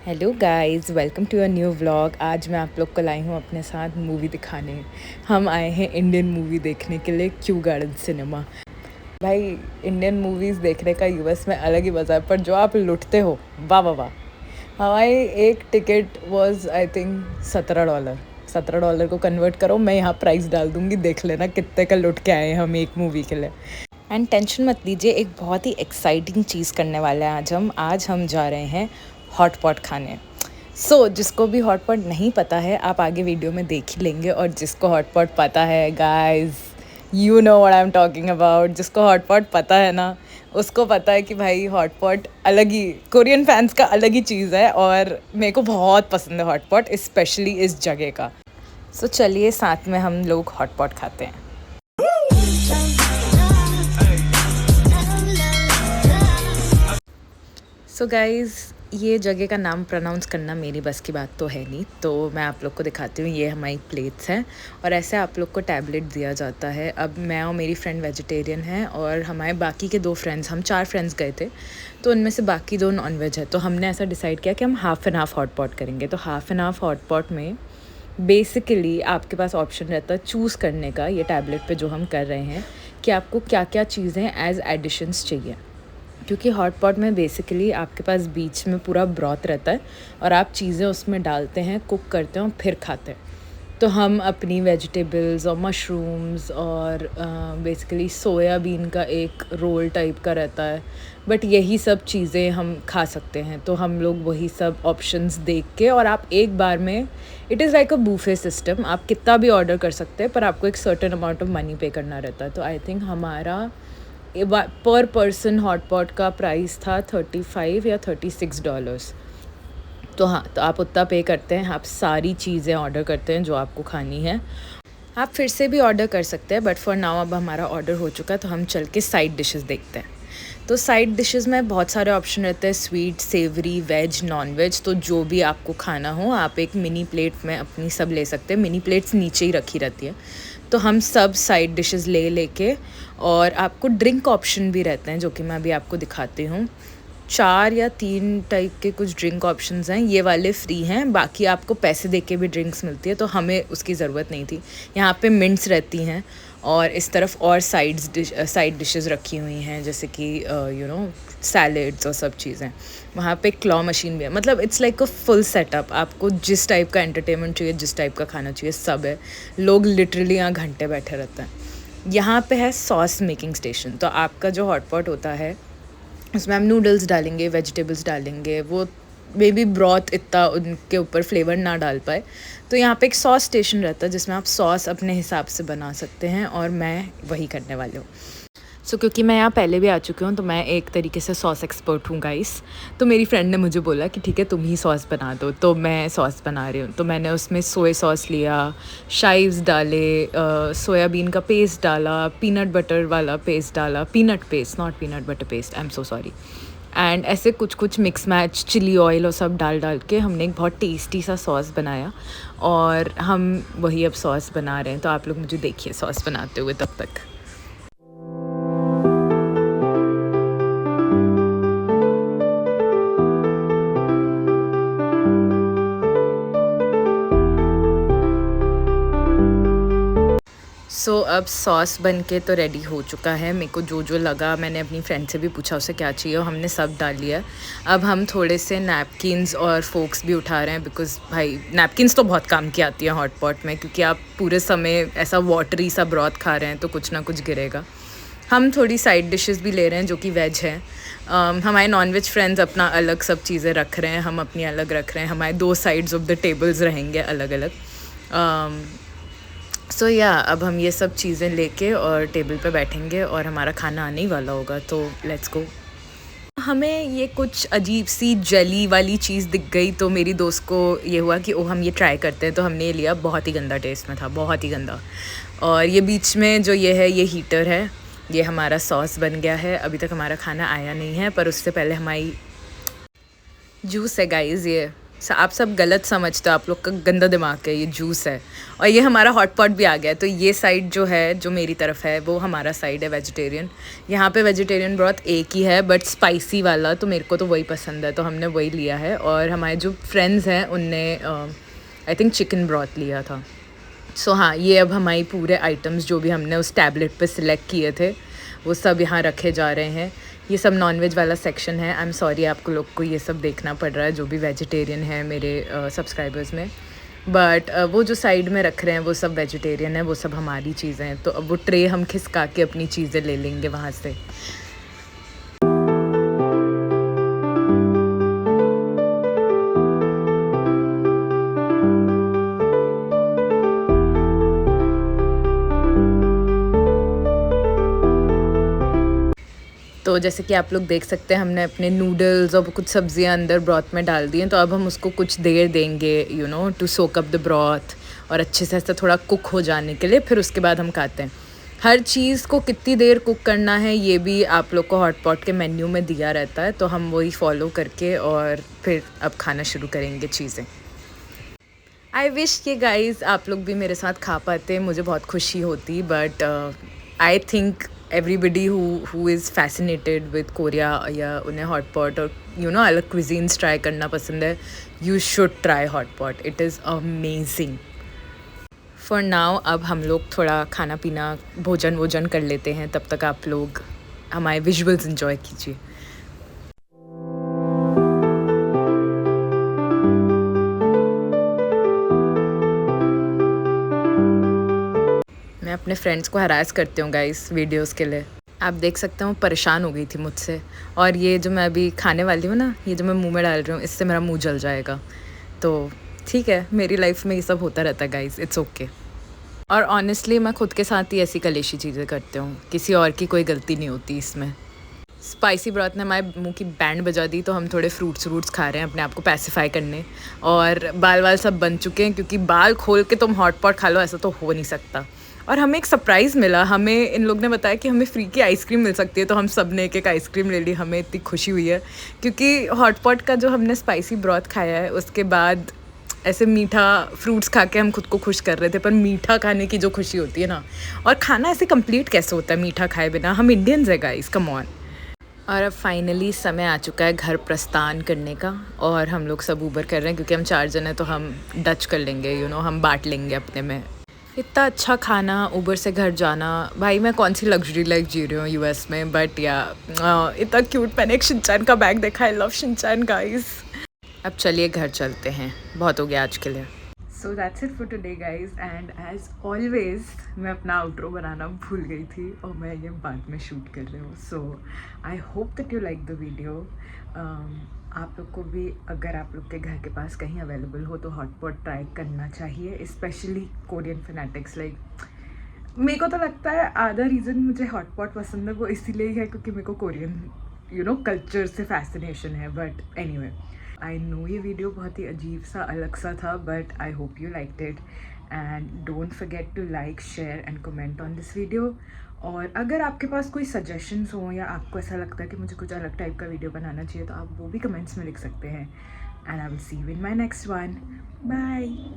Hello guys, welcome to a new vlog. आज मैं आप लोग को लाई हूँ अपने साथ मूवी दिखाने। हम आए हैं इंडियन मूवी देखने के लिए क्यू गार्डन सिनेमा। भाई, इंडियन मूवीज़ देखने का यूएस में अलग ही मज़ा है, पर जो आप लुटते हो, वाह वाह वाह। हमारी एक टिकट वाज आई थिंक $17। $17 को कन्वर्ट करो, मैं यहाँ प्राइस डाल दूँगी, देख लेना कितने का लुट के आए हैं हम एक मूवी के लिए। एंड टेंशन मत लीजिए, एक बहुत ही एक्साइटिंग चीज़ करने वाले हैं आज हम जा रहे हैं हॉट पॉट खाने। जिसको भी हॉट पॉट नहीं पता है, आप आगे वीडियो में देख ही लेंगे, और जिसको हॉट पॉट पता है, guys, you know what I am talking about. जिसको हॉट पॉट पता है ना, उसको पता है कि भाई हॉट पॉट अलग ही, कोरियन फैंस का अलग ही चीज़ है, और मेरे को बहुत पसंद है हॉट पॉट, स्पेशली इस जगह का। चलिए साथ में हम लोग हॉट पॉट खाते हैं। गाइज़, ये जगह का नाम प्रोनाउंस करना मेरी बस की बात तो है नहीं, तो मैं आप लोग को दिखाती हूँ। ये हमारी प्लेट्स हैं, और ऐसे आप लोग को टैबलेट दिया जाता है। अब मैं और मेरी फ्रेंड वेजिटेरियन हैं, और हमारे बाकी के 2 फ्रेंड्स, हम 4 फ्रेंड्स गए थे, तो उनमें से बाकी 2 नॉन-वेज है। तो हमने ऐसा डिसाइड किया कि हम half and half hot pot करेंगे। तो half and half hot pot में बेसिकली आपके पास ऑप्शन रहता है चूज़ करने का, ये टैबलेट पे जो हम कर रहे हैं, कि आपको क्या क्या चीज़ें एज़ एडिशंस चाहिए। क्योंकि हॉट पॉट में बेसिकली आपके पास बीच में पूरा ब्रॉथ रहता है, और आप चीज़ें उसमें डालते हैं, कुक करते हैं और फिर खाते हैं। तो हम अपनी वेजिटेबल्स और मशरूम्स और बेसिकली सोयाबीन का एक रोल टाइप का रहता है, बट यही सब चीज़ें हम खा सकते हैं। तो हम लोग वही सब ऑप्शंस देख के, और आप एक बार में, it is like a buffet system, आप कितना भी ऑर्डर कर सकते हैं, पर आपको एक सर्टेन अमाउंट ऑफ मनी पे करना रहता है। तो आई थिंक हमारा पर पर्सन हॉट पॉट का प्राइस था $35 या $36। तो हाँ, तो आप उतना पे करते हैं, आप सारी चीज़ें ऑर्डर करते हैं जो आपको खानी है। आप फिर से भी ऑर्डर कर सकते हैं, बट फॉर नाउ अब हमारा ऑर्डर हो चुका है, तो हम चल के साइड डिशेस देखते हैं। तो साइड डिशेस में बहुत सारे ऑप्शन रहते हैं, sweet, savoury, veg, non veg. तो जो भी आपको खाना हो, आप एक मिनी प्लेट में अपनी सब ले सकते हैं। मिनी प्लेट्स नीचे ही रखी रहती है, तो हम सब साइड डिशेस ले लेके, और आपको ड्रिंक ऑप्शन भी रहते हैं, जो कि मैं अभी आपको दिखाती हूँ। 4 या 3 टाइप के कुछ ड्रिंक ऑप्शंस हैं। ये वाले फ्री हैं, बाकी आपको पैसे दे के भी ड्रिंक्स मिलती है, तो हमें उसकी ज़रूरत नहीं थी। यहाँ पे मिंट्स रहती हैं, और इस तरफ और साइड डिशेस रखी हुई हैं, जैसे कि सैलेड्स और सब चीज़ें। वहाँ पे क्लॉ मशीन भी है, मतलब it's like a full setup. आपको जिस टाइप का एंटरटेनमेंट चाहिए, जिस टाइप का खाना चाहिए, सब है। लोग लिटरली यहाँ घंटे बैठे रहते हैं। यहाँ पे है सॉस मेकिंग स्टेशन। तो आपका जो हॉट पॉट होता है, उसमें हम नूडल्स डालेंगे, वेजिटेबल्स डालेंगे, वो मे बी ब्रॉथ इतना उनके ऊपर फ्लेवर ना डाल पाए, तो यहाँ पे एक सॉस स्टेशन रहता है, जिसमें आप सॉस अपने हिसाब से बना सकते हैं, और मैं वही करने वाली हूँ। क्योंकि मैं यहाँ पहले भी आ चुकी हूँ, तो मैं एक तरीके से सॉस एक्सपर्ट हूँ गाइस। तो मेरी फ्रेंड ने मुझे बोला कि ठीक है, तुम ही सॉस बना दो, तो मैं सॉस बना रही हूँ। तो मैंने उसमें सोया सॉस लिया, शाइव्स डाले, सोयाबीन का पेस्ट डाला, पीनट बटर वाला पेस्ट डाला, peanut paste, not peanut butter paste, I am so sorry. And ऐसे कुछ कुछ मिक्स मैच, चिली ऑयल और सब डाल डाल के हमने एक बहुत टेस्टी सा सॉस बनाया, और हम वही अब सॉस बना रहे हैं। तो आप लोग मुझे देखिए सॉस बनाते हुए तब तक। अब सॉस बन के तो रेडी हो चुका है। मेरे को जो जो लगा, मैंने अपनी फ्रेंड से भी पूछा उसे क्या चाहिए, और हमने सब डाल लिया। अब हम थोड़े से नैपकिन्स और फोक्स भी उठा रहे हैं, बिकॉज़ भाई नैपकिन्स तो बहुत काम की आती है हॉट पॉट में, क्योंकि आप पूरे समय ऐसा वाटरी सा ब्रॉथ खा रहे हैं, तो कुछ ना कुछ गिरेगा। हम थोड़ी साइड डिशेस भी ले रहे हैं, जो कि वेज हैं। हमारे नॉन वेज फ्रेंड्स अपना अलग सब चीज़ें रख रहे हैं, हम अपनी अलग रख रहे हैं। हमारे 2 साइड्स ऑफ द टेबल्स रहेंगे अलग अलग। अब हम ये सब चीज़ें लेके और टेबल पे बैठेंगे, और हमारा खाना आने ही वाला होगा, तो लेट्स गो। हमें ये कुछ अजीब सी जेली वाली चीज़ दिख गई, तो मेरी दोस्त को ये हुआ कि हम ये ट्राई करते हैं, तो हमने ये लिया। बहुत ही गंदा टेस्ट में था, बहुत ही गंदा। और ये बीच में जो ये है, ये हीटर है, ये हमारा सॉस बन गया है। अभी तक हमारा खाना आया नहीं है, पर उससे पहले हमारी जूस है गाइज़, ये आप सब गलत समझते हो, आप लोग का गंदा दिमाग है, ये जूस है। और ये हमारा हॉट पॉट भी आ गया है, तो ये साइड जो है, जो मेरी तरफ है, वो हमारा साइड है वेजिटेरियन। यहाँ पे वेजिटेरियन ब्रॉथ एक ही है बट स्पाइसी वाला, तो मेरे को तो वही पसंद है, तो हमने वही लिया है। और हमारे जो फ्रेंड्स हैं उनने आई थिंक चिकन ब्रॉथ लिया था। सो हाँ, ये अब हमारी पूरे आइटम्स जो भी हमने उस टैबलेट पे सिलेक्ट किए थे वो सब यहाँ रखे जा रहे हैं। ये सब नॉनवेज वाला सेक्शन है। आई एम सॉरी आपको लोग को ये सब देखना पड़ रहा है जो भी वेजिटेरियन है मेरे सब्सक्राइबर्स में, बट वो जो साइड में रख रहे हैं वो सब वेजिटेरियन है, वो सब हमारी चीज़ें हैं। तो अब वो ट्रे हम खिसका के अपनी चीज़ें ले लेंगे वहाँ से। तो जैसे कि आप लोग देख सकते हैं हमने अपने नूडल्स और कुछ सब्जियां अंदर ब्रॉथ में डाल दी हैं, तो अब हम उसको कुछ देर देंगे to soak up the broth और अच्छे से ऐसा थोड़ा कुक हो जाने के लिए, फिर उसके बाद हम खाते हैं। हर चीज़ को कितनी देर कुक करना है ये भी आप लोग को हॉट पॉट के मेन्यू में दिया रहता है, तो हम वही फॉलो करके और फिर अब खाना शुरू करेंगे चीज़ें। आई विश ये गाइज़ आप लोग भी मेरे साथ खा पाते, मुझे बहुत खुशी होती, but I think everybody who is fascinated with Korea या उन्हें हॉट पॉट और अलग क्विजीन्स ट्राई करना पसंद है, you should try hot pot, it is amazing. For now अब हम लोग थोड़ा खाना पीना भोजन वोजन कर लेते हैं, तब तक आप लोग हमारे विजुअल्स एंजॉय कीजिए। मैं अपने फ्रेंड्स को हरास करती हूँ गाइस वीडियोस के लिए। आप देख सकते हो परेशान हो गई थी मुझसे, और ये जो मैं अभी खाने वाली हूँ ना, ये जो मैं मुंह में डाल रही हूँ, इससे मेरा मुंह जल जाएगा। तो ठीक है, मेरी लाइफ में ये सब होता रहता है गाइस, इट्स ओके। और ऑनेस्टली मैं खुद के साथ ही ऐसी कलेशी चीज़ें करती हूँ, किसी और की कोई गलती नहीं होती इसमें। स्पाइसी ब्रॉथ ने हमारे मुंह की बैंड बजा दी, तो हम थोड़े फ्रूट्स खा रहे हैं अपने आप को पैसिफाई करने। और बाल वाल सब बन चुके हैं, क्योंकि बाल खोल के तुम हॉट पॉट खा लो ऐसा तो हो नहीं सकता। और हमें एक सरप्राइज़ मिला, हमें इन लोग ने बताया कि हमें फ्री की आइसक्रीम मिल सकती है, तो हम सब ने एक आइसक्रीम ले ली। हमें इतनी खुशी हुई है क्योंकि हॉट पॉट का जो हमने स्पाइसी ब्रॉथ खाया है उसके बाद ऐसे मीठा फ्रूट्स खा के हम खुद को खुश कर रहे थे, पर मीठा खाने की जो खुशी होती है ना, और खाना ऐसे कंप्लीट कैसे होता है मीठा खाए बिना, हम इंडियंस है गाइस, कम ऑन। और अब फाइनली समय आ चुका है घर प्रस्थान करने का, और हम लोग सब ऊबर कर रहे हैं क्योंकि हम 4 जन हैं, तो हम डच कर लेंगे, हम बांट लेंगे अपने में। इतना अच्छा खाना, ऊबर से घर जाना, भाई मैं कौन सी लग्जरी लाइफ जी रही हूँ यूएस में, बट या इतना क्यूट। मैंने एक शिनचैन का बैग देखा, आई लव शिनचैन गाइस। अब चलिए घर चलते हैं, बहुत हो गया आज के लिए। So that's it for today guys, and as always मैं अपना आउटरो बनाना भूल गई थी और मैं ये बाद में शूट कर रही हूँ। So I hope that you like the video. आप लोग को भी अगर आप लोग के घर के पास कहीं अवेलेबल हो तो हॉट पॉट ट्राई करना चाहिए, स्पेशली कोरियन फैनेटिक्स। लाइक मेरे को तो लगता है आधा रीज़न मुझे हॉट पॉट पसंद है वो इसीलिए ही है क्योंकि मेरे को कोरियन कल्चर से फैसिनेशन है। बट एनीवे, आई नो ये वीडियो बहुत ही अजीब सा अलग सा था, but I hope you liked it, and don't forget to like share and comment on this video. और अगर आपके पास कोई सजेशंस हो या आपको ऐसा लगता है कि मुझे कुछ अलग टाइप का वीडियो बनाना चाहिए तो आप वो भी कमेंट्स में लिख सकते हैं, and I will see you in my next one. Bye.